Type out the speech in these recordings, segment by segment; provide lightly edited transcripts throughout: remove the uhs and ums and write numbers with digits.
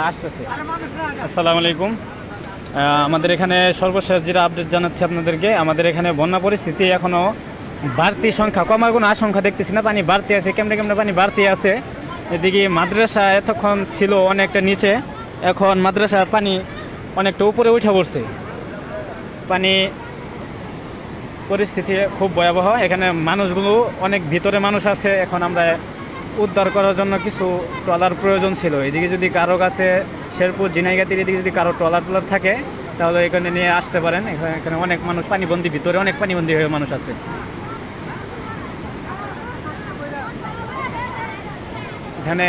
আসতেছে। আসসালামু আলাইকুম। আমাদের এখানে সর্বশেষ যেটা আপডেট জানাচ্ছি আপনাদেরকে, আমাদের এখানে বন্যা পরিস্থিতি এখনও বাড়তি সংখ্যা কমার কোনো আশঙ্কা দেখতেছি না। পানি বাড়তি আছে, কেমনে কেমনে পানি বাড়তি আছে। এদিকে মাদ্রাসা এতক্ষণ ছিল অনেকটা নিচে, এখন মাদ্রাসার পানি অনেকটা উপরে উঠে পড়ছে। পানি পরিস্থিতি খুব ভয়াবহ। এখানে মানুষগুলো অনেক ভিতরে মানুষ আছে। এখন আমরা উদ্ধার করার জন্য কিছু ট্রলার প্রয়োজন ছিল। এদিকে যদি কারো কাছে শেরপুর জিনাইগাতির এদিকে যদি কারো ট্রলার থাকে তাহলে এখানে নিয়ে আসতে পারেন। এখানে অনেক মানুষ পানিবন্দী, ভিতরে অনেক পানিবন্দী হয়ে মানুষ আছে। এখানে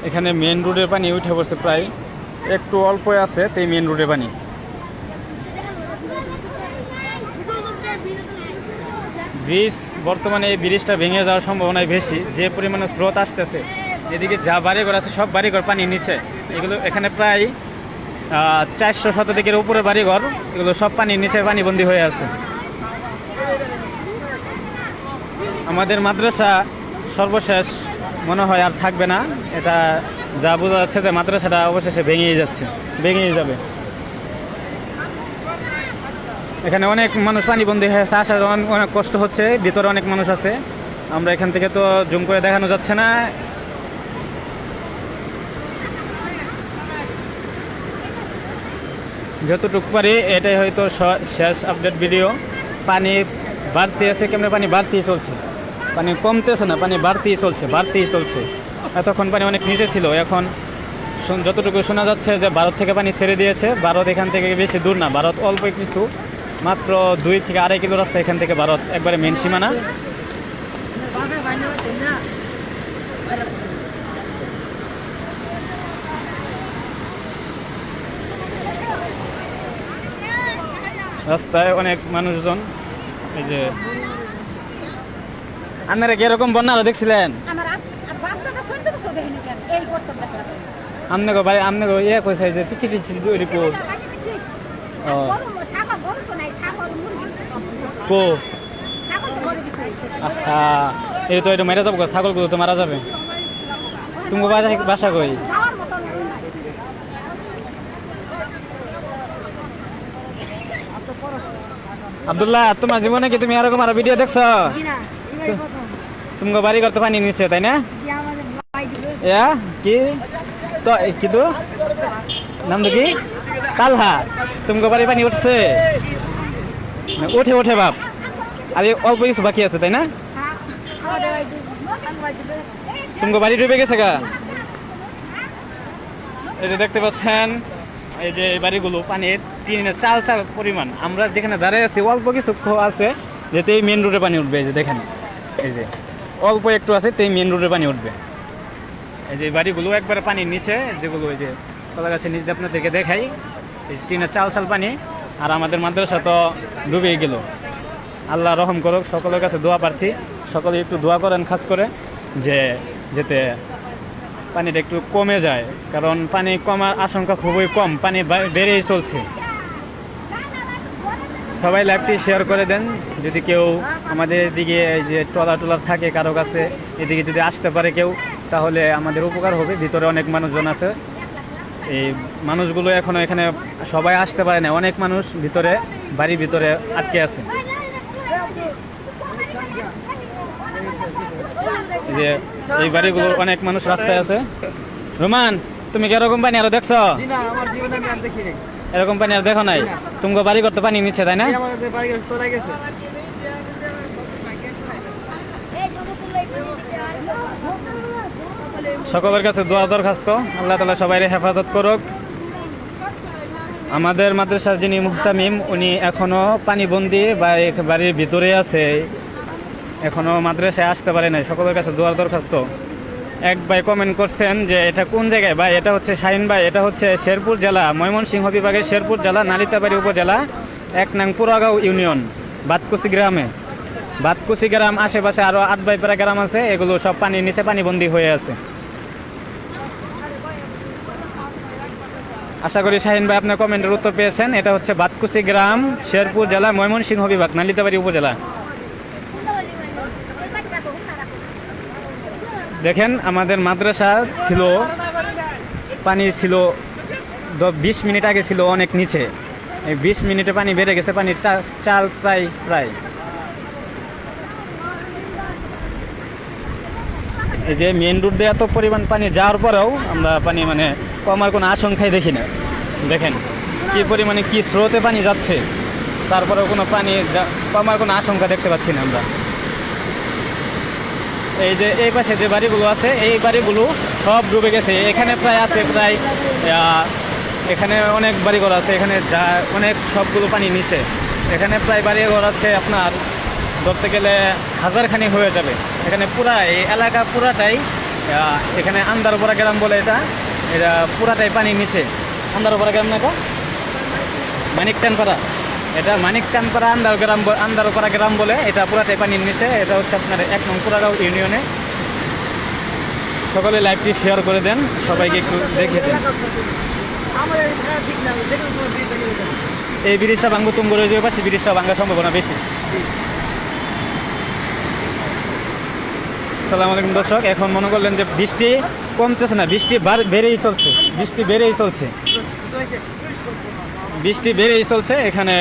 এখানে মেন রোডের পানি উঠে পড়ছে, প্রায় একটু অল্প আছে তো মেন রোডের পানি। ব্রিজ বর্তমানে এই ব্রিজটা ভেঙে যাওয়ার সম্ভাবনাই বেশি, যে পরিমাণে স্রোত আসতেছে। এদিকে যা বাড়িঘর আছে সব বাড়িঘর পানির নিচে। এগুলো এখানে প্রায় 400 শতাধিকের উপরে বাড়িঘর, এগুলো সব পানির নিচে পানিবন্দী হয়ে আছে। আমাদের মাদ্রাসা সর্বশেষ মনে হয় আর থাকবে না, এটা যা বোঝা যাচ্ছে যে মাদ্রাসাটা অবশেষে ভেঙেই যাবে। এখানে অনেক মানুষ পানিবন্দী হয়েছে, আসার অনেক কষ্ট হচ্ছে, ভিতরে অনেক মানুষ আছে। আমরা এখান থেকে তো জুম করে দেখানো যাচ্ছে না। যতটুকু পারি এটাই হয়তো শেষ আপডেট ভিডিও। পানি বাড়তি আছে, কেমন পানি বাড়তেই চলছে, পানি কমতেছে না, পানি বাড়তেই চলছে। এতক্ষণ পানি অনেক নিচে ছিল, এখন যতটুকু শোনা যাচ্ছে যে ভারত থেকে পানি ছেড়ে দিয়েছে। ভারত এখান থেকে বেশি দূর না, ভারত অল্প কিছু, মাত্র 2 থেকে 2.5 কিলো রাস্তা এখান থেকে ভারত, একবারে মেন সীমানা। রাস্তায় অনেক মানুষজন। এই যে আপনারা কি এরকম বন্যা দেখছিলেন? আপনাকে ভাই আপনাকে ইয়ে কইছে যে পিছি রিপোর্ট কো এই তো এটা মেরে যাবো, ছাগলগুলো তো মারা যাবে। তুমি বাসা কই? আব্দুল্লাহ, তোমার জীবনে কি তুমি এরকম আরো ভিডিও দেখছো? তুমি বাড়ি করতে পানি নিচ্ছে তাই না? কি তো কিন্তু নাম তো কি কালহা? তুমি বাড়ি পানি উঠছে, ওঠে বাপ। আর অল্প কিছু বাকি আছে তাই না? তুমি বাড়ি ডুবে গেছে গা। এই যে দেখতে পাচ্ছেন, এই যে এই বাড়িগুলো পানির চাল পরিমাণ। আমরা যেখানে দাঁড়িয়ে আছি অল্প কিছু আছে, যেতে এই মেন রোডে পানি উঠবে। এই যে দেখেন, এই যে অল্প একটু আছে, তো এই মেন রোডে পানি উঠবে। এই যে বাড়িগুলো একবারে পানির নিচে, যেগুলো ওই যে কলা গাছের নিচে আপনাদেরকে দেখাই, এই টিনের চাল পানি। আর আমাদের মাদ্রাসা তো ডুবেই গেল। আল্লাহ রহম করুক, সকলের কাছে দোয়া প্রার্থী, সকলে একটু দোয়া করেন খাস করে, যে যেতে পানিটা একটু কমে যায়, কারণ পানি কমার আশঙ্কা খুবই কম, পানি বেড়েই চলছে। সবাই লাইভটি শেয়ার করে দেন। যদি কেউ আমাদের এদিকে এই যে ট্রলার থাকে কারো কাছে, এদিকে যদি আসতে পারে কেউ, তাহলে আমাদের উপকার হবে। ভিতরে অনেক মানুষজন আছে, এই মানুষগুলো এখনো এখানে সবাই আসতে পারে না, অনেক মানুষ ভিতরে বাড়ির ভিতরে আটকে আছে। যে এই বাড়িগুলো অনেক মানুষ রাস্তায় আছে। রোমান, তুমি কি এরকম পানি আরো দেখছো? এরকম পানি আর দেখো নাই? তুমি বাড়ি করতে পানি নিচ্ছে তাই না? সকলের কাছে দোয়া দরখাস্ত, আল্লাহ তাআলা সবাই হেফাজত করুক। আমাদের মাদ্রাসার যিনি মুহতামিম, উনি এখনো পানিবন্দী বা বাড়ির ভিতরে আছে, এখনো মাদ্রাসায় আসতে পারে নাই। সকলের কাছে দোয়ার দরখাস্ত। এক ভাই কমেন্ট করছেন যে এটা কোন জায়গায় ভাই? এটা হচ্ছে শাহিন ভাই, এটা হচ্ছে শেরপুর জেলা, ময়মনসিংহ বিভাগের শেরপুর জেলা, নালিতাবাড়ি উপজেলা, 1 নং পুরাগাঁও ইউনিয়ন, বাতকুচি গ্রামে। বাতকুচি গ্রাম আশেপাশে আরো 8 বাইপাড়া গ্রাম আছে, এগুলো সব পানির নিচে পানিবন্দী হয়ে আছে। আশা করি শাহিন ভাই আপনার কমেন্টের উত্তর পেয়েছেন। এটা হচ্ছে বাতকুসি গ্রাম, শেরপুর জেলা, ময়মনসিংহ বিভাগ, নালিতাবাড়ি উপজেলা। দেখেন আমাদের মাদ্রাসা ছিল, পানি ছিল 20 মিনিট আগে ছিল অনেক নিচে, এই 20 মিনিটে পানি বেড়ে গেছে, পানির চাল প্রায় এই যে মেন রোড দিয়ে এত পরিমাণ পানি যাওয়ার পরেও আমরা পানি মানে কমার কোনো আশঙ্কাই দেখি না। দেখেন কি পরিমাণে কি স্রোতে পানি যাচ্ছে, তারপরেও কোনো পানি কমার কোনো আশঙ্কা দেখতে পাচ্ছি না আমরা। এই যে এই পাশে যে বাড়িগুলো আছে এই বাড়িগুলো সব ডুবে গেছে। এখানে প্রায় আছে এখানে অনেক বাড়িঘর আছে, এখানে যা অনেক সবগুলো পানি নিচে। এখানে প্রায় বাড়িঘর আছে আপনার ধরতে গেলে 1000খানি হয়ে যাবে। এখানে পুরা এই এলাকা পুরাটাই, এখানে আন্দারপাড়া গ্রাম বলে এটা পুরাটাই পানি নিচে। আন্দারপাড়া গ্রাম না, মানিকটানপাড়া, এটা মানিকটানপাড়া আন্দারপাড়া গ্রাম বলে, এটা পুরাটাই পানির নিচে। এটা হচ্ছে আপনার 1 নং পুরাগাঁও ইউনিয়নে। সকলে লাইভটি শেয়ার করে দেন, সবাইকে একটু দেখে দেন। এই ব্রিজটা ভাঙবো তুঙ্গর যে পাশে, ব্রিজটা ভাঙার সম্ভাবনা বেশি। আসসালামু আলাইকুম দর্শক, এখন মনে করলেন যে বৃষ্টি কমতেছে না, বৃষ্টি বেড়েই চলছে। এখানে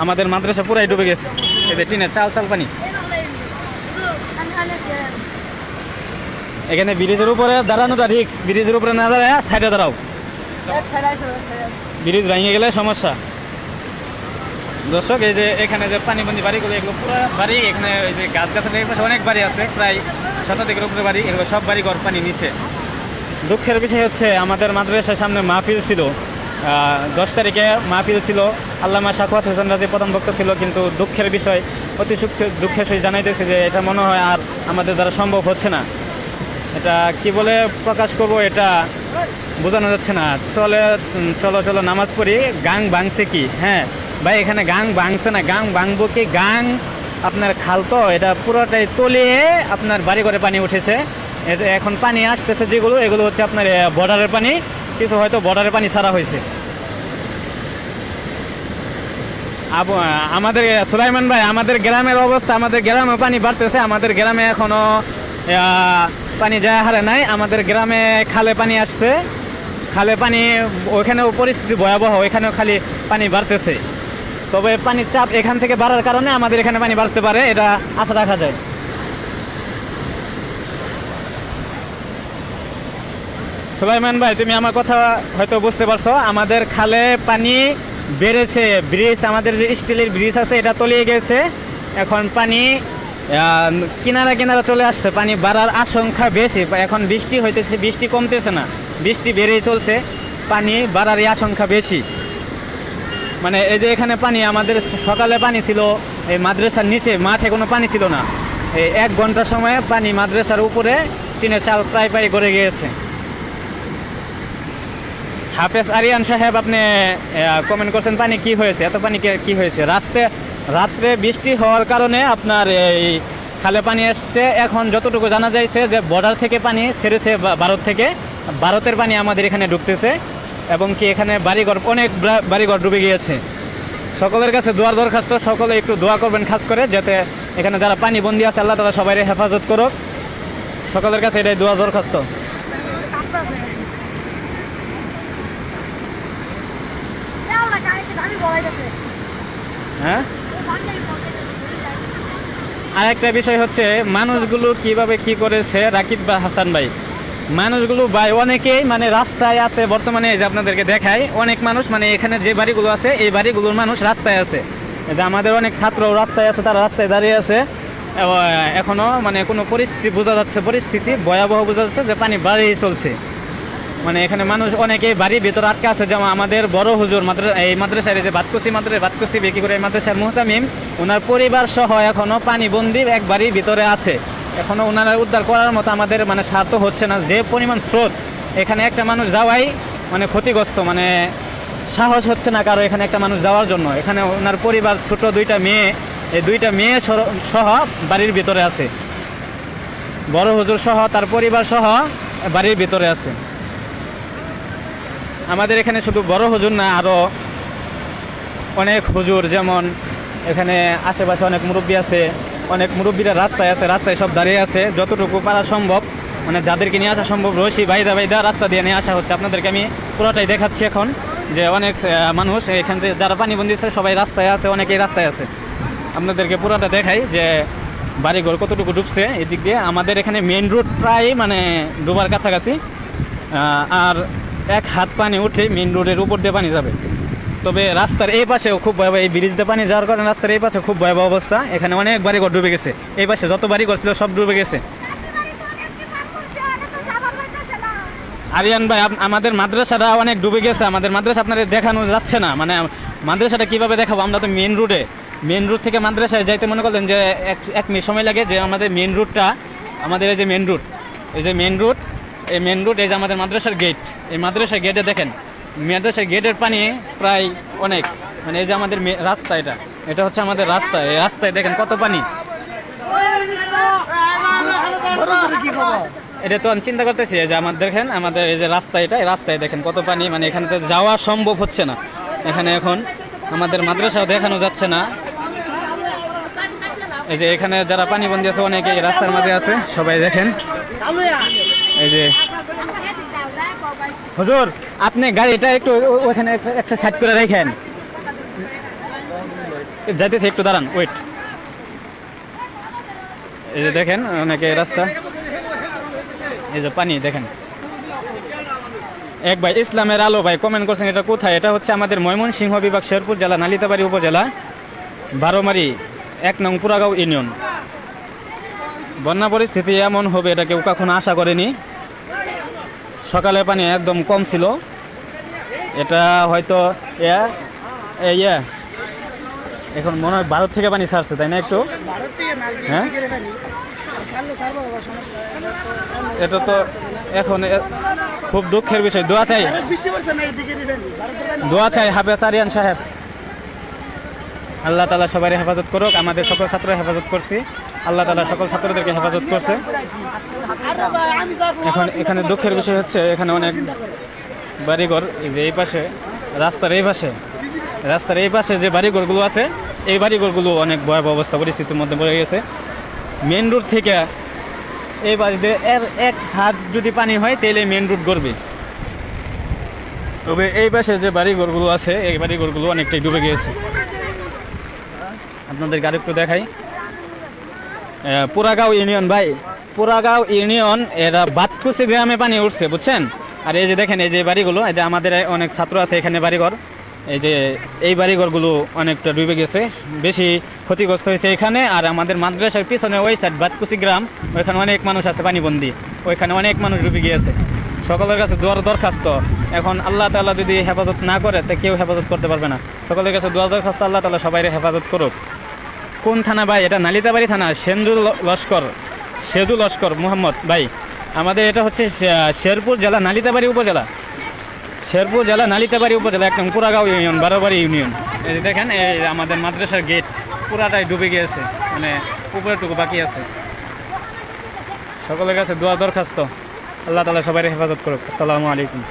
আমাদের মাদ্রাসা পুরাই ডুবে গেছে। এদের টিনের চাল পানি। এখানে ব্রিজের উপরে দাঁড়ানোটা রিস্ক, ব্রিজের উপরে না দাঁড়ায় সাইডে দাঁড়াও, ব্রিজ ভেঙে গেলে সমস্যা। দর্শক এই যে এখানে যে পানিবন্দি বাড়িগুলো, এগুলো পুরো বাড়ি, এখানে ওই যে গাছের পাশে অনেক বাড়ি আছে, প্রায় 70 উপরে বাড়ি, এগুলো সব বাড়ি ঘর পানি নিচে। দুঃখের বিষয় হচ্ছে আমাদের মাদ্রাসার সামনে মাহফিল ছিল, 10 তারিখে মাহফিল ছিল, আল্লামা সাখাওয়াত হোসেন রাজি প্রধান বক্তা ছিল। কিন্তু দুঃখের বিষয়, অতি দুঃখের সহিত জানাইতেছে যে এটা মনে হয় আর আমাদের দ্বারা সম্ভব হচ্ছে না। এটা কি বলে প্রকাশ করব, এটা বোঝানো যাচ্ছে না। চলো নামাজ পড়ি, গাং ভাঙছে কি? হ্যাঁ ভাই, এখানে গাং ভাঙছে না, গাং ভাঙবো কি? গাং আপনার খাল তো, এটা পুরোটাই তলিয়ে আপনার বাড়ি ঘরে পানি উঠেছে। এখন পানি আসতেছে যেগুলো, এগুলো হচ্ছে আপনার বর্ডারের পানি, কিছু হয়তো বর্ডারের পানি ছাড়া হয়েছে। আমাদের সুলাইমান ভাই, আমাদের গ্রামের অবস্থা, আমাদের গ্রামে পানি বাড়তেছে, আমাদের গ্রামে এখনো পানি যায় হারে নাই। আমাদের গ্রামে খালে পানি আসছে, খালে পানি, ওইখানেও পরিস্থিতি ভয়াবহ, ওইখানেও খালি পানি বাড়তেছে। তবে পানির চাপ এখান থেকে বাড়ার কারণে আমাদের এখানে পানি বাড়তে পারে, এটা আশা রাখা যায়। সুলাইমান ভাই, তুমি আমার কথা হয়তো বুঝতে পারছো, আমাদের খালে পানি বেড়েছে, ব্রিজ, আমাদের যে স্টিলের ব্রিজ আছে এটা তলিয়ে গেছে। এখন পানি কিনারা চলে আসছে, পানি বাড়ার আশঙ্কা বেশি। এখন বৃষ্টি হইতেছে, বৃষ্টি কমতেছে না, বৃষ্টি বেড়েই চলছে, পানি বাড়ারই আশঙ্কা বেশি। মানে এই যে এখানে পানি, আমাদের সকালে পানি ছিল এই মাদ্রাসার নিচে, মাঠে কোনো পানি ছিল না। এই 1 ঘন্টার সময়ে পানি মাদ্রাসার উপরে টিনের চাল প্রায় গড়ে গিয়েছে। হাফেজ আরিয়ান সাহেব, আপনি কমেন্ট করছেন পানি কি হয়েছে, এত পানি কি হয়েছে? রাত্রে বৃষ্টি হওয়ার কারণে আপনার এই খালে পানি এসছে। এখন যতটুকু জানা যাইছে যে বর্ডার থেকে পানি ছেড়েছে, ভারতের পানি আমাদের এখানে ঢুকতেছে, এবং কি এখানে বাড়িঘর, অনেক বাড়িঘর ডুবে গিয়েছে। সকলের কাছে দোয়ার দরখাস্ত, সকলে একটু দোয়া করবেন খাস করে, যাতে এখানে যারা পানি বন্দী আছে আল্লাহ তাআলা সবাই হেফাজত করুক। সকলের কাছে এটাই দোয়া দরখাস্ত। হ্যাঁ, আরেকটা বিষয় হচ্ছে মানুষগুলো কিভাবে কি করেছে রাকিব বা হাসান ভাই, মানুষগুলো ভাই অনেকেই মানে রাস্তায় আছে বর্তমানে। এই যে আপনাদেরকে দেখাই, অনেক মানুষ মানে এখানে যে বাড়িগুলো আছে এই বাড়িগুলোর মানুষ রাস্তায় আছে। যে আমাদের অনেক ছাত্র রাস্তায় আছে, তারা রাস্তায় দাঁড়িয়ে আছে। এখনো মানে কোনো পরিস্থিতি বোঝা যাচ্ছে, পরিস্থিতি ভয়াবহ বোঝা যাচ্ছে যে পানি বাড়িয়ে চলছে। মানে এখানে মানুষ অনেকেই বাড়ির ভিতরে আটকে আছে। যেমন আমাদের বড় হুজুর এই মাদ্রাসার, যে বাতকুসি বেকি করে এই মাদ্রাসার মুহতামিম, ওনার পরিবার সহ এখনো পানি বন্দি এক বাড়ির ভিতরে আছে। এখনো ওনারা উদ্ধার করার মতো আমাদের মানে সাধ্য হচ্ছে না। যে পরিমাণ স্রোত, এখানে একটা মানুষ যাওয়াই মানে ক্ষতিগ্রস্ত, মানে সাহস হচ্ছে না কারো এখানে একটা মানুষ যাওয়ার জন্য। এখানে ওনার পরিবার, ছোট 2টা মেয়ে, এই 2টা মেয়ে সহ বাড়ির ভিতরে আছে, বড় হুজুর সহ তার পরিবার সহ বাড়ির ভিতরে আছে। আমাদের এখানে শুধু বড় হুজুর না, আরও অনেক হুজুর, যেমন এখানে আশেপাশে অনেক মুরব্বী আছে, অনেক মুরব্বীরা রাস্তায় আছে, রাস্তায় সব দাঁড়িয়ে আছে, যতটুকু পারা সম্ভব মানে যাদেরকে নিয়ে আসা সম্ভব রয়েছে বাইদা বাইদা রাস্তা দিয়ে নিয়ে আসা হচ্ছে। আপনাদেরকে আমি পুরোটাই দেখাচ্ছি এখন, যে অনেক মানুষ এখান থেকে যারা পানিবন্দী আছে সবাই রাস্তায় আছে, অনেকেই রাস্তায় আছে। আপনাদেরকে পুরোটা দেখাই যে বাড়িঘর কতটুকু ডুবছে এদিক দিয়ে। আমাদের এখানে মেইন রোড প্রায় মানে ডুবার কাছাকাছি, আর এক হাত পানি উঠে মেইন রোডের উপর দিয়ে পানি যাবে। তবে রাস্তার এই পাশেও খুব ভয়াবহ, এই ব্রিজ দিয়ে পানি যাওয়ার কারণে রাস্তার এই পাশে খুব ভয়াবহ অবস্থা। এখানে অনেক বাড়িঘর ডুবে গেছে, এই পাশে যত বাড়িঘর ছিল সব ডুবে গেছে। আরিয়ান ভাই, আমাদের মাদ্রাসাটা অনেক ডুবে গেছে। আমাদের মাদ্রাসা আপনাদের দেখানো যাচ্ছে না, মানে মাদ্রাসাটা কিভাবে দেখাবো? আমরা তো মেন রোডে, মেন রোড থেকে মাদ্রাসায় যাইতে মনে করলেন যে এক মিনিট সময় লাগে। যে আমাদের মেন রুটটা, আমাদের এই যে মেন রুট, এই যে মেন রুট, এই মেন রুট, এই যে আমাদের মাদ্রাসার গেট, এই মাদ্রাসার গেটে দেখেন, মাদ্রাসার গেটের পানি প্রায় অনেক, মানে এই যে আমাদের রাস্তা, এটা হচ্ছে আমাদের রাস্তা, এই রাস্তায় দেখেন কত পানি। এটা তো আমি চিন্তা করতেছি যে আমাদের দেখেন, আমাদের এই যে রাস্তা, এটা এই রাস্তায় দেখেন কত পানি, মানে এখানে তো যাওয়া সম্ভব হচ্ছে না। এখানে এখন আমাদের মাদ্রাসাও দেখানো যাচ্ছে না। এই যে এখানে যারা পানিবন্দী আছে অনেকে এই রাস্তার মাঝে আছে, সবাই দেখেন। এই যে হুজুর, আপনি গাড়িটা একটু ওখানে একটা সাইড করে রাখেন, যাইতেছে, একটু দাঁড়ান, ওয়েট। এই যে দেখেন অনেকে রাস্তা, এই যে পানি দেখেন। এক ভাই ইসলামের আলো ভাই কমেন্ট করছেন, এটা কোথায়? এটা হচ্ছে আমাদের ময়মনসিংহ বিভাগ, শেরপুর জেলা, নালিতাবাড়ি উপজেলা, বারোমারি 1 নং পুরাগাঁও ইউনিয়ন। বন্যা পরিস্থিতি এমন হবে এটা কেউ কখনো আশা করেনি। সকালে পানি একদম কম ছিল, এটা হয়তো এখন মনে হয় ভারত থেকে পানি ছাড়ছে, তাই না? একটু হ্যাঁ, এটা তো এখন খুব দুঃখের বিষয়। দোয়া চাই, দোয়া চাই হাফেজ আরিয়ান সাহেব। আল্লাহ তাআলা সবাই হেফাজত করুক। আমাদের সকল ছাত্র হেফাজত করছি, আল্লাহ তাআলা সকল ছাত্রদেরকে হেফাজত করছে। এখন এখানে দুঃখের বিষয় হচ্ছে এখানে অনেক বাড়িঘর, এই যে এই পাশে রাস্তার এই পাশে যে বাড়িঘরগুলো আছে, এই বাড়িঘরগুলো অনেক ভয়াবহ অবস্থা পরিস্থিতির মধ্যে পড়ে গেছে। মেন রোড থেকে এই বাড়িতে এক হাত যদি পানি হয় তাহলে মেন রোড গড়বে। তবে এই পাশে যে বাড়িঘরগুলো আছে, এই বাড়িঘরগুলো অনেকটাই ডুবে গিয়েছে। আপনাদের গাড়ি একটু দেখাই। পুরাগাঁও ইউনিয়ন ভাই, পুরাগাঁও ইউনিয়ন, এরা বাতকুচি গ্রামে পানি উঠছে, বুঝছেন? আর এই যে দেখেন এই যে বাড়িগুলো, এই যে আমাদের অনেক ছাত্র আছে এখানে বাড়িঘর, এই যে এই বাড়িঘরগুলো অনেকটা ডুবে গেছে, বেশি ক্ষতিগ্রস্ত হয়েছে এখানে। আর আমাদের মাদ্রাসার পিছনে ওই সাইড বাতকুচি গ্রাম, ওইখানে অনেক মানুষ আছে পানিবন্দী, ওইখানে অনেক মানুষ ডুবে গিয়েছে। সকলের কাছে দোয়ার দরখাস্ত, এখন আল্লাহ তাআলা যদি হেফাজত না করে তা কেউ হেফাজত করতে পারবে না। সকলের কাছে দোয়ার দরখাস্ত, আল্লাহ তাআলা সবাই হেফাজত করুক। কোন থানা ভাই? এটা নালিতাবাড়ি থানা, সেজু লস্কর মোহাম্মদ ভাই। আমাদের এটা হচ্ছে শেরপুর জেলা, নালিতাবাড়ি উপজেলা, শেরপুর জেলা, নালিতাবাড়ি উপজেলা, 1 নং পুরাগাঁও ইউনিয়ন, বারোবাড়ি ইউনিয়ন। এই দেখেন এই আমাদের মাদ্রাসার গেট পুরাটাই ডুবে গিয়েছে, মানে উপরেটুকু বাকি আছে। সকলের কাছে দোয়া দরখাস্ত, আল্লাহ তাআলা সবাই হেফাজত করুক। আসসালামু আলাইকুম।